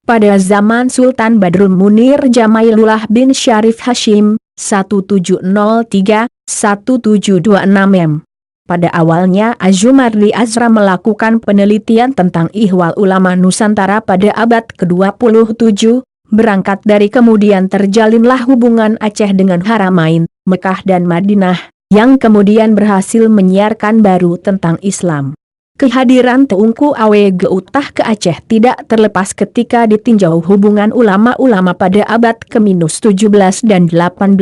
pada zaman Sultan Badrul Munir Jamailullah bin Syarif Hashim, 1703-1726 Pada awalnya Azumardi Azra melakukan penelitian tentang ihwal ulama Nusantara pada abad ke-27, berangkat dari kemudian terjalinlah hubungan Aceh dengan Haramain, Mekah dan Madinah, yang kemudian berhasil menyiarkan baru tentang Islam. Kehadiran Teungku Awe Geutah ke Aceh tidak terlepas ketika ditinjau hubungan ulama-ulama pada abad ke-17 dan 18.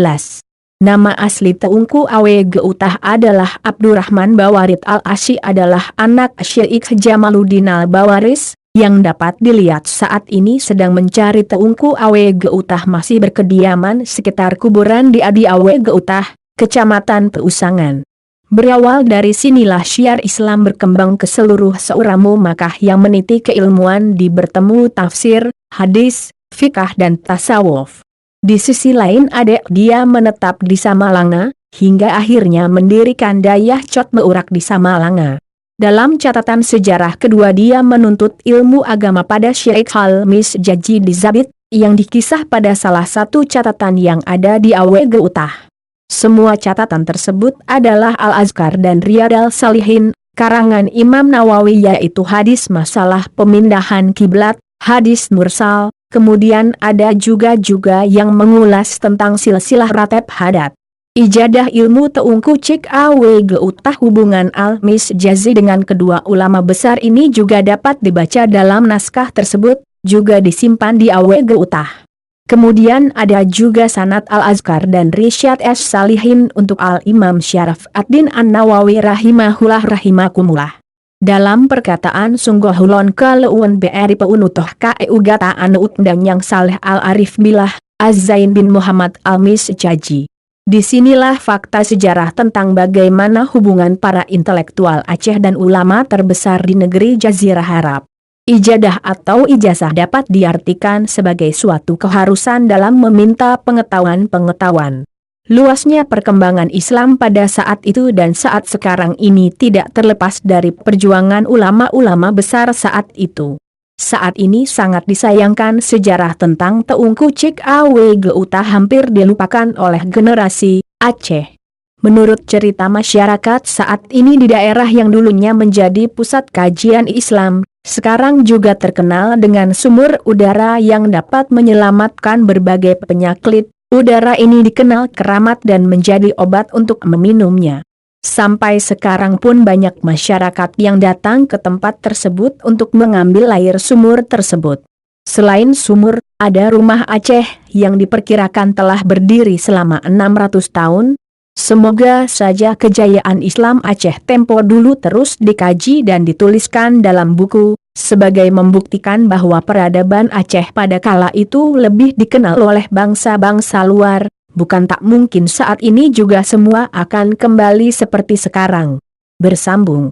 Nama asli Teungku Awe Geutah adalah Abdurrahman Bawarid Al-Asy adalah anak Syekh Jamaluddin Al-Bawaris, yang dapat dilihat saat ini sedang mencari Teungku Awe Geutah masih berkediaman sekitar kuburan di Adi Awe Geutah, Kecamatan Peusangan. Berawal dari sinilah syiar Islam berkembang ke seluruh seuramu Makkah yang meniti keilmuan di bertemu tafsir, hadis, fikah dan tasawuf. Di sisi lain adik dia menetap di Samalanga, hingga akhirnya mendirikan Dayah Cot Beurak di Samalanga. Dalam catatan sejarah kedua dia menuntut ilmu agama pada Syekh Halmis Jaji di Zabit, yang dikisah pada salah satu catatan yang ada di Awe Geutah. Semua catatan tersebut adalah Al-Azkar dan Riyadal Salihin, karangan Imam Nawawi yaitu hadis masalah pemindahan kiblat, hadis mursal, kemudian ada juga yang mengulas tentang silsilah ratib hadat. Ijadah ilmu Teungku Cik Awe Geutah hubungan Al-Misjazi dengan kedua ulama besar ini juga dapat dibaca dalam naskah tersebut, juga disimpan di Awe Geutah. Kemudian ada juga sanad Al-Azkar dan Risyad Salihin untuk Al-Imam Syaraf ad-Din An-Nawawi rahimahullah rahimakumullah. Dalam perkataan sungguh hulon keleuan BRI peunutoh KEU gata aneut dan yang saleh Al-Arif Bilah, Az-Zain bin Muhammad Al-Misjaji. Disinilah fakta sejarah tentang bagaimana hubungan para intelektual Aceh dan ulama terbesar di negeri Jazirah Arab. Ijadah atau ijazah dapat diartikan sebagai suatu keharusan dalam meminta pengetahuan. Luasnya perkembangan Islam pada saat itu dan saat sekarang ini tidak terlepas dari perjuangan ulama-ulama besar saat itu. Saat ini sangat disayangkan sejarah tentang Teungku Cik Awe Geutah hampir dilupakan oleh generasi Aceh. Menurut cerita masyarakat saat ini di daerah yang dulunya menjadi pusat kajian Islam, sekarang juga terkenal dengan sumur udara yang dapat menyelamatkan berbagai penyakit. Udara ini dikenal keramat dan menjadi obat untuk meminumnya. Sampai sekarang pun banyak masyarakat yang datang ke tempat tersebut untuk mengambil air sumur tersebut. Selain sumur, ada rumah Aceh yang diperkirakan telah berdiri selama 600 tahun. Semoga saja kejayaan Islam Aceh tempo dulu terus dikaji dan dituliskan dalam buku, sebagai membuktikan bahwa peradaban Aceh pada kala itu lebih dikenal oleh bangsa-bangsa luar, bukan tak mungkin saat ini juga semua akan kembali seperti sekarang. Bersambung.